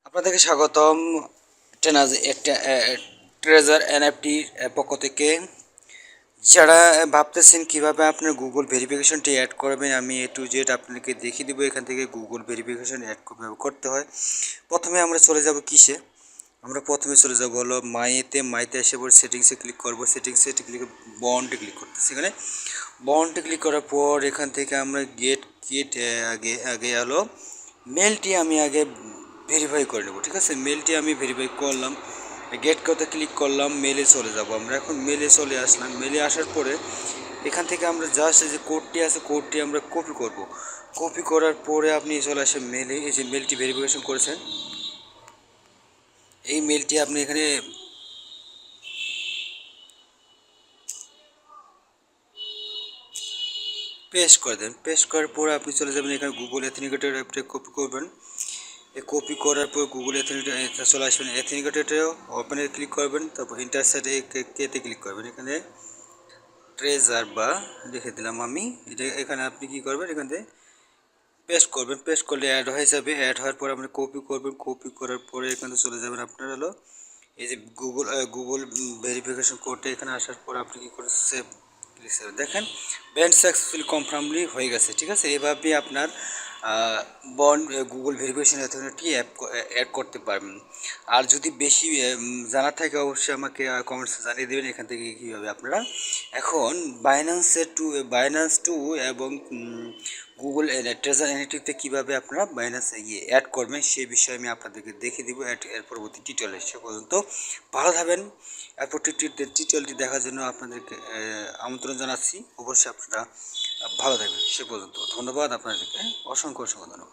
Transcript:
আপনাদেরকে স্বাগতম treasure NFT পক্ষ থেকে। যারা ভাবতেছেন কিভাবে আপনার গুগল ভেরিফিকেশনটি অ্যাড করবেন, আমি A to Z আপনাকে দেখিয়ে দেবো এখান থেকে গুগল ভেরিফিকেশন অ্যাড কীভাবে করতে হয়। প্রথমে আমরা চলে যাব কিসে, আমরা প্রথমে চলে যাব হলো মাইতে এসে পর সেটিংসে ক্লিক করব। সেটিংসে ক্লিক বন্ডে ক্লিক করতেছি। এখানে বন্ডে ক্লিক করার পর এখান থেকে আমরা গেট আগে আগে হলো মেলটি আমি আগে ভেরিফাই করে নেব। ঠিক আছে, মেলটি আমি ভেরিফাই করলাম, গেট কথা ক্লিক করলাম, মেলে চলে যাব। আমরা এখন মেলে চলে আসলাম। মেলে আসার পরে এখান থেকে আমরা জাস্ট যে কোডটি আছে কোডটি আমরা কপি করব। কপি করার পরে আপনি চলে আসেন মেলে, এই যে মেলটি ভেরিফিকেশন করেছেন এই মেলটি আপনি এখানে পেস্ট করে দেন। পেস্ট করার পরে আপনি চলে যাবেন এখানে গুগল অথেন্টিকেটর অ্যাপটা কপি করবেন। এই কপি করার পর গুগল অথেন্টিকেটর চলে আসবেন, অথেন্টিকেটরে ওপেনে ক্লিক করবেন, তারপর ইন্টারসেটে কেতে ক্লিক করবেন। এখানে ট্রেজার বা লিখে দিলাম আমি, এটা এখানে আপনি কি করবেন, এখান থেকে পেস্ট করবেন। পেস্ট করলে অ্যাড হয়ে যাবে। অ্যাড হওয়ার পর আপনি কপি করবেন। কপি করার পরে এখানে চলে যাবেন আপনার হলো এই যে গুগল ভেরিফিকেশন কোডটা। এখানে আসার পর আপনি কী করে সেভ ক্লিক করবেন। দেখেন ব্যান্ড সাকসেসফুলি কনফার্মলি হয়ে গেছে। ঠিক আছে, এভাবে আপনার bond Google verification authority add করতে পারবেন। আর যদি বেশি জানার থাকে অবশ্যই আমাকে কমেন্টসে জানিয়ে দেবেন এখান থেকে কীভাবে আপনারা এখন বাইন্যান্স টু এবং গুগল ট্রেজার অ্যানালিটিক্সে কীভাবে আপনারা বাইন্যান্সে অ্যাড করবেন সেই বিষয়ে আমি আপনাদেরকে দেখিয়ে দেবো এর পরবর্তী টিউটোরিয়ালে। সে পর্যন্ত ভালো থাকবেন। এরপর টিউটোরিয়ালটি দেখার জন্য আপনাদেরকে আমন্ত্রণ জানাচ্ছি। অবশ্যই আপনারা ভালো থাকবেন। সে পর্যন্ত ধন্যবাদ আপনাদেরকে, অসংখ্য ধন্যবাদ।